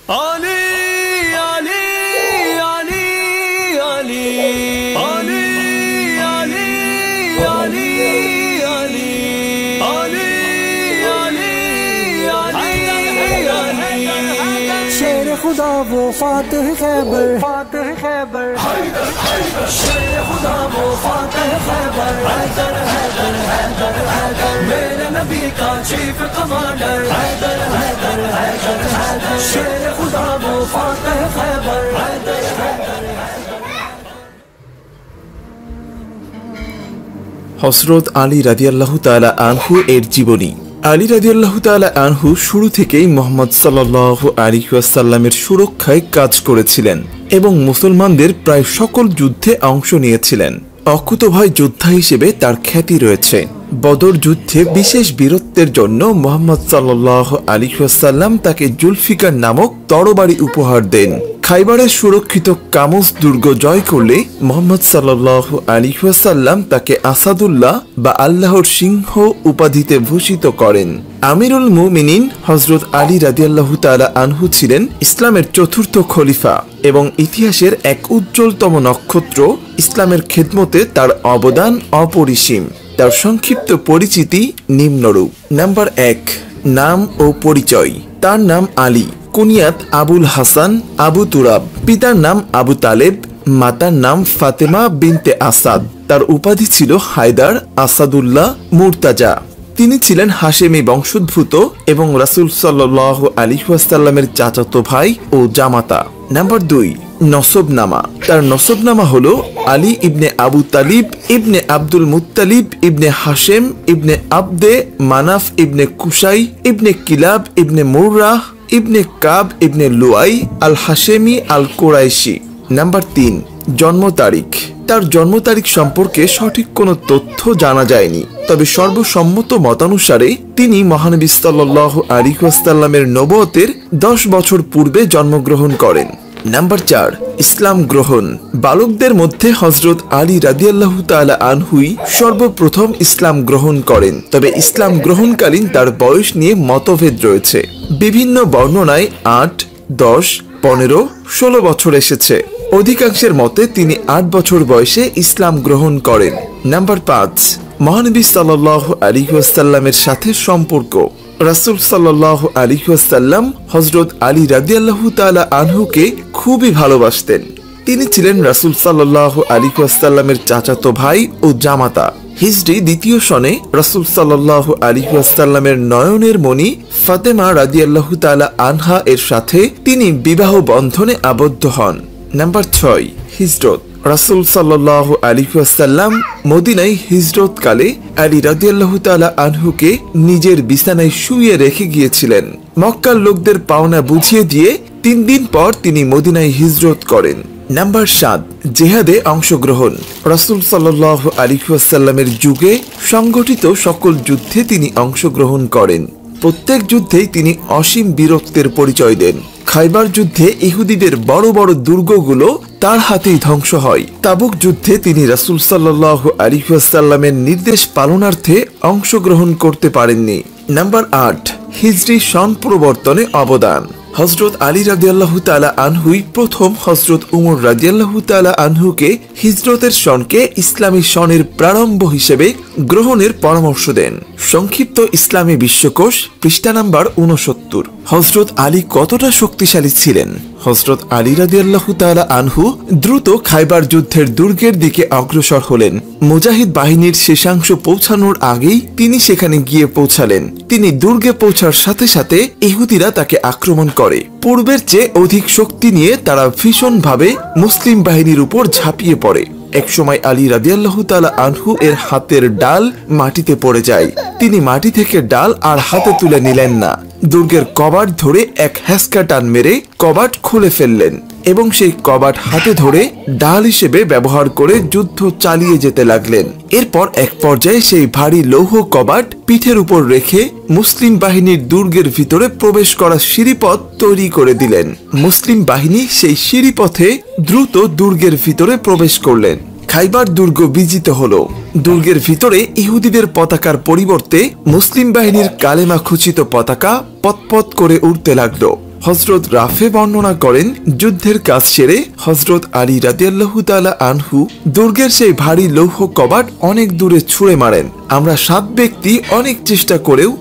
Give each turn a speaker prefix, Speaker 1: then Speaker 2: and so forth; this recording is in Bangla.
Speaker 1: আলী আলী আলী আলী আলী আলী আলী আলী আলী আলী আলী
Speaker 2: शेर खुदा वो फातिह खैबर शेर खुदा वो फातिह खैबर हैदर हैदर हैदर हैदर मेरे नबी का चीफ कमांडर हैदर हैदर हैदर हैदर शेर खुदा वो फातिह खैबर हैदर हैदर
Speaker 3: হযরত আলী রাদিয়াল্লাহু তাআলা আনহু এর জীবনী। আলী রাদিয়াল্লাহু তাআলা আনহু শুরু থেকেই মুহাম্মদ সাল্লাল্লাহু আলাইহি ওয়াসাল্লামের সুরক্ষায় কাজ করেছিলেন এবং মুসলমানদের প্রায় সকল যুদ্ধে অংশ নিয়েছিলেন। অকুতোভয় যোদ্ধা হিসেবে তার খ্যাতি রয়েছে। বদর যুদ্ধে বিশেষ বীরত্বের জন্য মুহাম্মদ সাল্লাল্লাহু আলাইহি ওয়াসাল্লাম তাকে জুলফিকার নামক তরবারি উপহার দেন। খাইবারের সুরক্ষিত কামস দুর্গ জয় করলে মুহাম্মদ সাল্লাল্লাহু আলাইহি ওয়াসাল্লাম তাকে আসাদুল্লাহ বা আল্লাহর সিংহ উপাধিতে ভূষিত করেন। আমিরুল মুমিনিন হযরত আলী রাদিয়াল্লাহু তাআলা আনহু ছিলেন ইসলামের চতুর্থ খলিফা এবং ইতিহাসের এক উজ্জ্বলতম নক্ষত্র। ইসলামের খেদমতে তার অবদান অপরিসীম। তার সংক্ষিপ্ত পরিচিতি নিম্নরূপ। নাম্বার 1, নাম ও পরিচয়। তার নাম আলী, কুনিয়াত আবুল হাসান আবু তুরাব। পিতার নাম আবু তালেব, মাতার নাম ফাতেমা বিনতে আসাদ। তার উপাধি ছিল হায়দার, আসাদুল্লাহ, মুরতাজা। তিনি ছিলেন হাশেমি বংশোদ্ভূত এবং রাসূল সাল্লাল্লাহু আলাইহি ওয়াসাল্লামের চাচাতো ভাই ও জামাতা। নাম্বার 2, নসবনামা। তার নসবনামা হলো আলী ইবনে আবু তালিব ইবনে আব্দুল মুত্তালিব ইবনে হাশেম ইবনে আবদে মানাফ ইবনে কুসাই ইবনে কিলাব ইবনে মুররাহ ইবনে কাব ইবনে লুআই আল হাশেমি আল কুরাইশি। নাম্বার 3, জন্ম তারিখ। তার জন্ম তারিখ সম্পর্কে সঠিক কোনো তথ্য জানা যায়নি, তবে সর্বসম্মত মতানুসারে তিনি মহানবী সাল্লাল্লাহু আলাইহি ওয়াসাল্লামের নবুয়তের 10 বছর পূর্বে জন্মগ্রহণ করেন। নাম্বার 4, ইসলাম গ্রহণ। বালকদের মধ্যে হযরত আলী রাদিয়াল্লাহু তাআলা আনহুই সর্বপ্রথম ইসলাম গ্রহণ করেন, তবে ইসলাম গ্রহণকালীন তার বয়স নিয়ে মতভেদ রয়েছে। বিভিন্ন বর্ণনায় 8, 10, 15, 16 বছর এসেছে। অধিকাংশের মতে তিনি 8 বছর বয়সে ইসলাম গ্রহণ করেন। নাম্বার 5, মহানবী সাল্লাল্লাহু আলাইহি ওয়াসাল্লামের সাথে সম্পর্ক। রাসূল সাল্লাল্লাহু আলাইহি ওয়াসাল্লাম হযরত আলী রাদিয়াল্লাহু তাআলা আনহুকে খুবই ভালোবাসতেন। তিনি ছিলেন রাসূল সাল্লাল্লাহু আলাইহি ওয়াসাল্লামের চাচাতো ভাই ও জামাতা। হিজরি 2য় সনে রাসূল সাল্লাল্লাহু আলাইহি ওয়াসাল্লামের নয়নের মণি ফাতেমা রাদিয়াল্লাহু তাআলা আনহা এর সাথে তিনি বিবাহ বন্ধনে আবদ্ধ হন। নাম্বার 6, হিজরত। রাসূল সাল্লাল্লাহু আলাইহি ওয়াসাল্লাম মদিনায় হিজরত কালে আলী রাদিয়াল্লাহু তাআলা আনহুকে নিজের বিছানায় শুইয়ে রেখে গিয়েছিলেন। মক্কার লোকদের পাওনা বুঝিয়ে দিয়ে 3 দিন পর তিনি মদিনায় হিজরত করেন। নাম্বার 7, জিহাদে অংশগ্রহণ। রাসূল সাল্লাল্লাহু আলাইহি ওয়াসাল্লামের যুগে সংগঠিত সকল যুদ্ধে তিনি অংশগ্রহণ করেন। প্রত্যেক যুদ্ধেই তিনি অসীম বীরত্বের পরিচয় দেন। খাইবার যুদ্ধে ইহুদিদের বড় বড় দুর্গগুলো তার হাতেই ধ্বংস হয়। তাবুক যুদ্ধে তিনি রাসূল সাল্লাল্লাহু আলাইহি ওয়াসাল্লামের নির্দেশ পালনার্থে অংশগ্রহণ করতে পারেননি। নাম্বার 8, হিজরি সন প্রবর্তনে অবদান। হযরত আলী রাদিয়াল্লাহু তাআলা আনহুই প্রথম হযরত উমর রাদিয়াল্লাহু তাআলা আনহুকে হিজরতের সনকে ইসলামী সনের প্রারম্ভ হিসেবে গ্রহণের পরামর্শ দেন। সংক্ষিপ্ত ইসলামী বিশ্বকোষ, পৃষ্ঠা নাম্বার 69। হযরত আলী কতটা শক্তিশালী ছিলেন? হযরত আলী রাদিয়াল্লাহু তাআলা আনহু দ্রুত খাইবার যুদ্ধের দুর্গের দিকে অগ্রসর হলেন। মুজাহিদ বাহিনীর শেষাংশ পৌঁছানোর আগেই তিনি সেখানে গিয়ে পৌঁছালেন। তিনি দুর্গে পৌঁছার সাথে সাথে ইহুদিরা তাকে আক্রমণ করে। পূর্বের চেয়ে অধিক শক্তি নিয়ে তারা ভীষণভাবে মুসলিম বাহিনীর উপর ঝাঁপিয়ে পড়ে। একসময় আলী রাদিয়াল্লাহু তাআলা আনহু এর হাতের ডাল মাটিতে পড়ে যায়। তিনি মাটি থেকে ডাল আর হাতে তুলে নিলেন না। দুর্গের কবাট ধরে এক হ্যাসকা টান মেরে কবাট খুলে ফেললেন এবং সেই কবাট হাতে ধরে ডাল হিসেবে ব্যবহার করে যুদ্ধ চালিয়ে যেতে লাগলেন। এরপর এক পর্যায়ে সেই ভারী লৌহ কবাট পিঠের উপর রেখে মুসলিম বাহিনীর দুর্গের ভিতরে প্রবেশ করা সিঁড়িপথ তৈরি করে দিলেন। মুসলিম বাহিনী সেই সিঁড়িপথে দ্রুত দুর্গের ভিতরে প্রবেশ করলেন। খাইবার দুর্গ বিজিত হলো। দুর্গের ভিতরে ইহুদিদের পতাকার পরিবর্তে মুসলিম বাহিনীর কালেমা খচিত পতাকা পতপত করে উঠতে লাগলো। হযরত রাফে বর্ণনা করেন, যুদ্ধের কাজ সেরে হযরত আলী রাদিয়াল্লাহু তাআলা আনহু দুর্গের সেই ভারী লৌহ কবাট অনেক দূরে ছুঁড়ে মারেন। আমরা 7 ব্যক্তি অনেক চেষ্টা করেও